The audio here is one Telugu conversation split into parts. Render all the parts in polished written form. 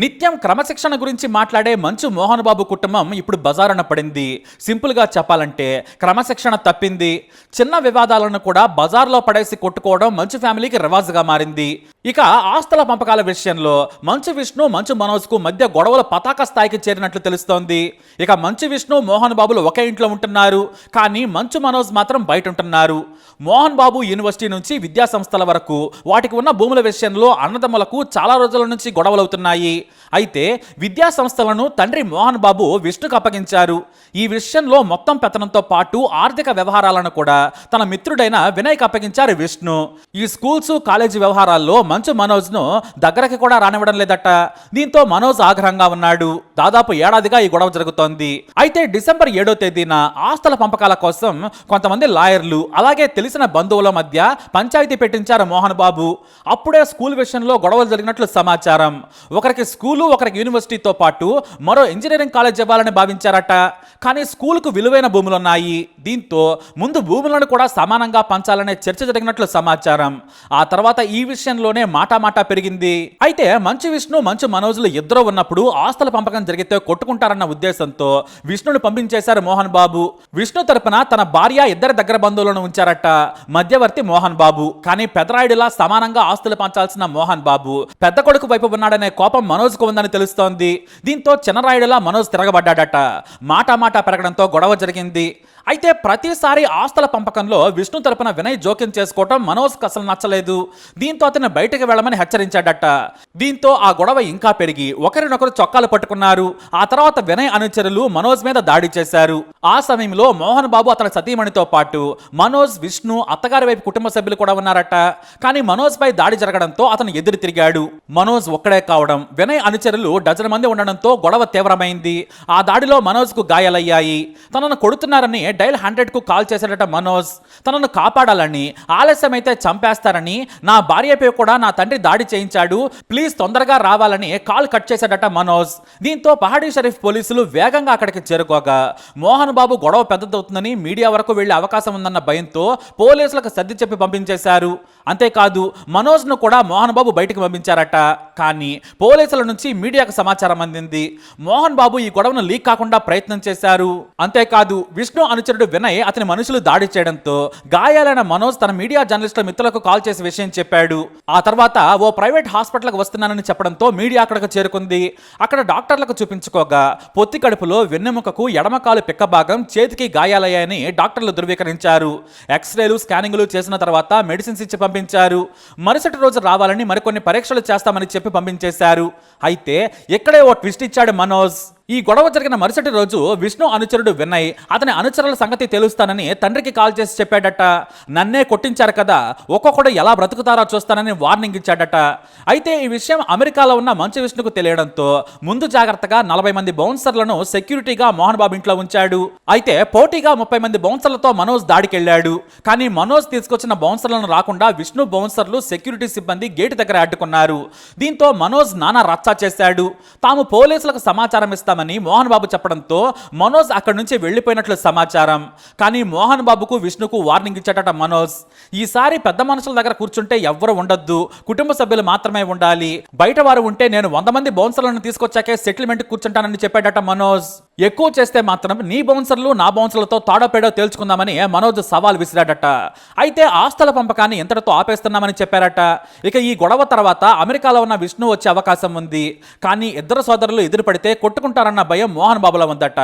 నిత్యం క్రమశిక్షణ గురించి మాట్లాడే మంచు మోహన్ బాబు కుటుంబం ఇప్పుడు బజారున పడింది. సింపుల్గా చెప్పాలంటే క్రమశిక్షణ తప్పింది. చిన్న వివాదాలను కూడా బజార్లో పడేసి కొట్టుకోవడం మంచు ఫ్యామిలీకి రివాజుగా మారింది. ఇక ఆస్తుల పంపకాల విషయంలో మంచు విష్ణు మంచు మనోజ్కు మధ్య గొడవల పతాక స్థాయికి చేరినట్లు తెలుస్తోంది. ఇక మంచు విష్ణు మోహన్ బాబులు ఒకే ఇంట్లో ఉంటున్నారు, కానీ మంచు మనోజ్ మాత్రం బయట ఉంటున్నారు. మోహన్ బాబు యూనివర్సిటీ నుంచి విద్యా సంస్థల వరకు వాటికి ఉన్న భూముల విషయంలో అన్నదమ్ములకు చాలా రోజుల నుంచి గొడవలవుతున్నాయి. అయితే విద్యా సంస్థలను తండ్రి మోహన్ బాబు విష్ణుకు అప్పగించారు. ఈ విషయంలో మొత్తం పెత్తనంతో పాటు ఆర్థిక వ్యవహారాలను కూడా తన మిత్రుడైన వినయ్కి అప్పగించారు విష్ణు. ఈ స్కూల్స్ కాలేజీ వ్యవహారాల్లో మంచు మనోజ్ను దగ్గరకి కూడా రానివ్వడం లేదట. దీంతో మనోజ్ ఆగ్రహంగా ఉన్నాడు. దాదాపు ఏడాదిగా ఈ గొడవ జరుగుతోంది. అయితే డిసెంబర్ 7వ తేదీన ఆస్తుల పంపకాల కోసం కొంతమంది లాయర్లు అలాగే తెలిసిన బంధువుల మధ్య పంచాయతీ పెట్టించారు మోహన్ బాబు. అప్పుడే స్కూల్ విషయంలో గొడవలు జరిగినట్లు సమాచారం. ఒకరికి స్కూలు ఒకరికి యూనివర్సిటీతో పాటు మరో ఇంజనీరింగ్ కాలేజ్ ఇవ్వాలని భావించారట. కానీ స్కూలుకు విలువైన భూములున్నాయి. దీంతో ముందు భూములను కూడా సమానంగా పంచాలనే చర్చ జరిగినట్లు సమాచారం. ఆ తర్వాత ఈ విషయంలోనే మాటామాటా పెరిగింది. అయితే మంచు విష్ణు మంచు మనోజులు ఇద్దరు ఉన్నప్పుడు ఆస్తుల పంపకం జరిగితే కొట్టుకుంటారన్న ఉద్దేశంతో విష్ణుని పంపించేశారు మోహన్ బాబు. విష్ణు తరపున తన భార్య ఇద్దరి దగ్గర బంధువులను ఉంచారట. మధ్యవర్తి మోహన్ బాబు. కానీ పెదరాయుడిలా సమానంగా ఆస్తులు పంచాల్సిన మోహన్ బాబు పెద్ద కొడుకు వైపు ఉన్నాడనే కోపం మనోజ్కు ఉందని తెలుస్తోంది. దీంతో చిన్నరాయుడిలా మనోజ్ తిరగబడ్డాడట. మాట పెరగడంతో గొడవ జరిగింది. అయితే ప్రతిసారి ఆస్తుల పంపకంలో విష్ణు తరపున వినయ్ జోక్యం చేసుకోవటం మనోజ్కి అసలు నచ్చలేదు. దీంతో అతను బయటకు వెళ్ళమని హెచ్చరించాడట. దీంతో ఆ గొడవ ఇంకా పెరిగి ఒకరినొకరు చొక్కాలు పట్టుకున్నారు. ఆ తర్వాత వినయ్ అనుచరులు మనోజ్ మీద దాడి చేశారు. ఆ సమయంలో మోహన్ బాబు అతని సతీమణితో పాటు మనోజ్, విష్ణు, అత్తగారి వైపు కుటుంబ సభ్యులు కూడా ఉన్నారట. కానీ మనోజ్ పై దాడి జరగడంతో అతను ఎదురు తిరిగాడు. మనోజ్ ఒక్కడే కావడం, వినయ్ అనుచరులు డజన్ మంది ఉండడంతో గొడవ తీవ్రమైంది. ఆ దాడిలో మనోజ్కు గాయాలయ్యాయి. తనను కొడుతున్నారని డైల్ 100కు కాల్ చేశాడట మనోజ్. తనను కాపాడాలని, ఆలస్యమైతే చంపేస్తారని, నా భార్యపై కూడా నా తండ్రి దాడి చేయించాడు, ప్లీజ్ తొందరగా రావాలని కాల్ కట్ చేశాడట మనోజ్. దీంతో పహాడీ షరీఫ్ పోలీసులు వేగంగా అక్కడికి చేరుకోగా మోహన్ బాబు గొడవ పెద్దదవుతుందని మీడియా వరకు వెళ్లే అవకాశం ఉందన్న భయంతో పోలీసులకు సర్ది చెప్పి పంపించేశారు. అంతేకాదు మనోజ్ను కూడా మోహన్ బాబు బయటకు పంపించారట. కానీ పోలీసుల నుంచి మీడియాకు సమాచారం అందింది. మోహన్ బాబు ఈ గొడవను లీక్ కాకుండా ప్రయత్నం చేశారు. అంతేకాదు విష్ణు అనుచరుడు వినయ్ అతని మనుషులు దాడి చేయడంతో గాయాలైన మనోజ్ తన మీడియా జర్నలిస్టుల మిత్రులకు కాల్ చేసి విషయం చెప్పాడు. ఆ తర్వాత ఓ ప్రైవేట్ హాస్పిటల్కి వస్తున్నానని చెప్పడంతో మీడియా అక్కడికి చేరుకుంది. అక్కడ డాక్టర్లకు చూపించుకోగా పొత్తి కడుపులో వెన్నెముకకు ఎడమకాలు పిక్క భాగం చేతికి గాయాలయ్యాయని డాక్టర్లు ధృవీకరించారు. ఎక్స్రేలు స్కానింగ్లు చేసిన తర్వాత మెడిసిన్స్ ఇచ్చి పంపించారు. మరుసటి రోజు రావాలని మరికొన్ని పరీక్షలు చేస్తామని చెప్పి పంపించేశారు. అయితే ఇక్కడే ఓ ట్విస్ట్ ఇచ్చాడు మనోజ్. ఈ గొడవ జరిగిన మరుసటి రోజు విష్ణు అనుచరుడు వినయ్ అతని అనుచరుల సంగతి తెలుస్తానని తండ్రికి కాల్ చేసి చెప్పాడట. నన్నే కొట్టించారు కదా, ఒక్కొక్కడు ఎలా బ్రతుకుతారో చూస్తానని వార్నింగ్ ఇచ్చాడట. అయితే ఈ విషయం అమెరికాలో ఉన్న మంచు విష్ణుకు తెలియడంతో ముందు జాగ్రత్తగా 40 మంది బౌన్సర్లను సెక్యూరిటీగా మోహన్ బాబు ఇంట్లో ఉంచాడు. అయితే పోటీగా 30 మంది బౌన్సర్లతో మనోజ్ దాడికెళ్లాడు. కానీ మనోజ్ తీసుకొచ్చిన బౌన్సర్లను రాకుండా విష్ణు బౌన్సర్లు సెక్యూరిటీ సిబ్బంది గేటు దగ్గర అడ్డుకున్నారు. దీంతో మనోజ్ నానా రచ్చా చేశాడు. తాము పోలీసులకు సమాచారం ఇస్తామని మోహన్ బాబు చెప్పడంతో మనోజ్ అక్కడి నుంచి వెళ్లిపోయినట్లు సమాచారం. కానీ మోహన్ బాబుకు విష్ణుకు వార్నింగ్ ఇచ్చాడట మనోజ్. ఈసారి పెద్ద మనుషుల దగ్గర కూర్చుంటే ఎవ్వరు ఉండొద్దు, కుటుంబ సభ్యులు మాత్రమే ఉండాలి, బయట వారు ఉంటే నేను 100 మంది బౌన్సర్లను తీసుకొచ్చాకే సెటిల్మెంట్ కూర్చుంటానని చెప్పాడట మనోజ్. ఎక్కువ చేస్తే మాత్రం నీ బౌన్సర్లు నా బౌన్సర్లతో తాడోపేడో తేల్చుకుందామని మనోజ్ సవాల్ విసిరాడట. అయితే ఆస్తుల పంపకాన్ని ఎంతటితో ఆపేస్తున్నామని చెప్పారట. ఇక ఈ గొడవ తర్వాత అమెరికాలో ఉన్న విష్ణు వచ్చే అవకాశం ఉంది. కానీ ఇద్దరు సోదరులు ఎదురుపడితే కొట్టుకుంటారన్న భయం మోహన్ బాబులో ఉందట.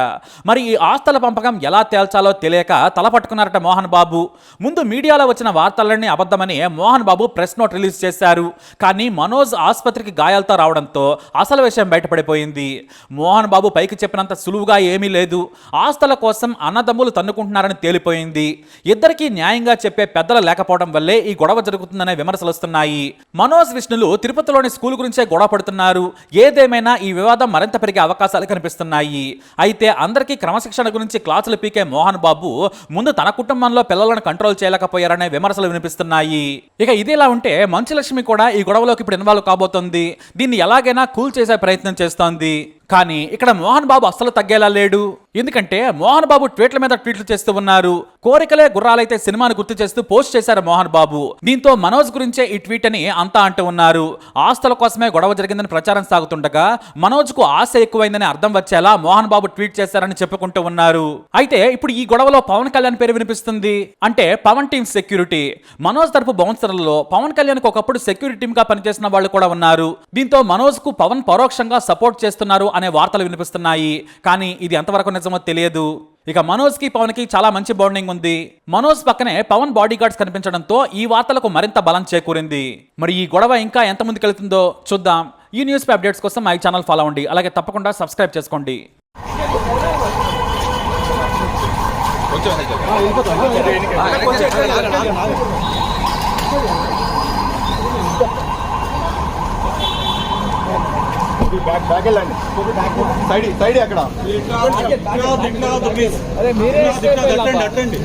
మరి ఈ ఆస్తుల పంపకం ఎలా తేల్చాలో తెలియక తలపట్టుకున్నారట మోహన్ బాబు. ముందు మీడియాలో వచ్చిన వార్తలన్నీ అబద్ధమని Mohan Babu press note release చేశారు. కానీ మనోజ్ ఆసుపత్రికి గాయాలతో రావడంతో అసలు విషయం బయటపడిపోయింది. మోహన్ బాబు పైకి చెప్పినంత సులువుగా ఏమీ లేదు. ఆస్తుల కోసం అన్నదమ్ములు తన్నుకుంటున్నారని తేలిపోయింది. ఇద్దరికీ న్యాయంగా చెప్పే పెద్దలు లేకపోవడం వల్లే ఈ గొడవ జరుగుతుందనే విమర్శలు వస్తున్నాయి. మనోజ్, విష్ణులు తిరుపతిలోని స్కూల్ గురించే గొడవ పడుతున్నారు. ఏదేమైనా ఈ వివాదం మరింత పెరిగే అవకాశాలు కనిపిస్తున్నాయి. అయితే అందరికీ క్రమశిక్షణ గురించి క్లాసులు పీకే మోహన్ బాబు ముందు తన కుటుంబంలో పిల్లలను కంట్రోల్ చేయలేకపోయారనే విమర్శలు వినిపిస్తున్నాయి. ఇక ఇదిలా ఉంటే మంచు లక్ష్మి కూడా ఈ గొడవలోకి ఇప్పుడు ఇన్వాల్వ్ కాబోతోంది. దీన్ని ఎలాగైనా కూల్ చేసే ప్రయత్నం చేస్తోంది. కానీ ఇక్కడ మోహన్ బాబు అస్సలు తగ్గేలా లేడు. ఎందుకంటే మోహన్ బాబు ట్వీట్ల మీద ట్వీట్లు చేస్తూ ఉన్నారు. కోరికలే గుర్రాలైతే సినిమాను గుర్తు చేస్తూ పోస్ట్ చేశారు మోహన్ బాబు. దీంతో మనోజ్ గురించే ఈ ట్వీట్ అని అంతా అంటూ ఉన్నారు. ఆస్తుల కోసమే గొడవ జరిగిందని ప్రచారం సాగుతుండగా మనోజ్ కు ఆశ ఎక్కువైందని అర్థం వచ్చేలా మోహన్ బాబు ట్వీట్ చేశారని చెప్పుకుంటూ ఉన్నారు. అయితే ఇప్పుడు ఈ గొడవలో పవన్ కళ్యాణ్ పేరు వినిపిస్తుంది. అంటే పవన్ టీమ్ సెక్యూరిటీ. మనోజ్ తరపు బౌన్సర్లలో పవన్ కళ్యాణ్ కు ఒకప్పుడు సెక్యూరిటీ టీమ్ గా పనిచేసిన వాళ్ళు కూడా ఉన్నారు. దీంతో మనోజ్ కు పవన్ పరోక్షంగా సపోర్ట్ చేస్తున్నారు అనే వార్తలు వినిపిస్తున్నాయి. కానీ ఇది ఎంతవరకు నిజమో తెలియదు. ఇక మనోజ్ కి పవన్ కి చాలా మంచి బాండింగ్ ఉంది. మనోజ్ పక్కనే పవన్ బాడీ గార్డ్స్ కనిపించడంతో ఈ వార్తలకు మరింత బలం చేకూరింది. మరి ఈ గొడవ ఇంకా ఎంత ముందుకెళ్తుందో చూద్దాం. ఈ న్యూస్ అప్డేట్స్ కోసం మా ఛానల్ ఫాలో అవ్వండి. అలాగే తప్పకుండా సబ్స్క్రైబ్ చేసుకోండి. బ్యాక్ వెళ్ళండి. సైడ్ అక్కడ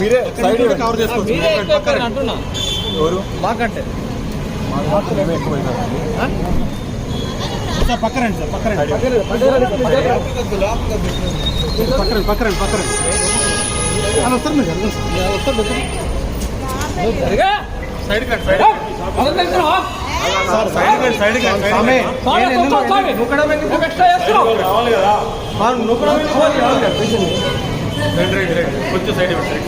మీరే సైడ్ కవర్ చేసుకోవచ్చు. ఎవరు మాకంటే పక్కరండి సార్, పక్కరండి వస్తారు మీరు కొంచెం సైడ్ కొంచెం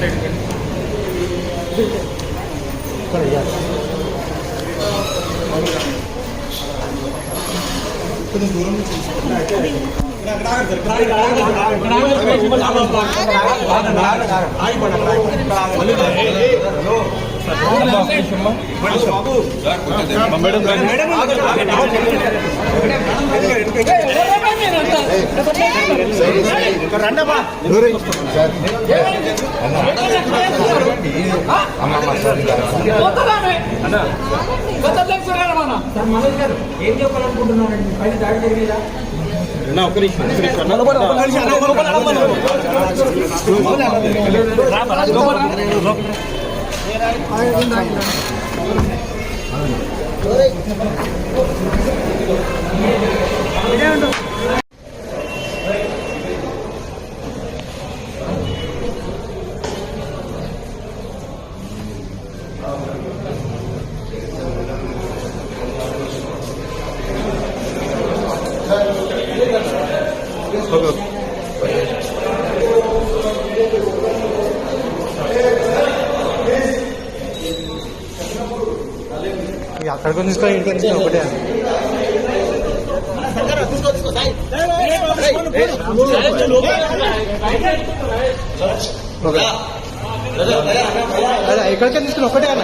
దూరం ఏం చెప్పాలనుకుంటున్నారండి? పైన దాడి జరిగేదా? ఒక నిమిషం అక్కడికి తీసుకొని ఇంటికి ఒకటే ఇక్కడికే తీసుకుని ఒకటే అన్న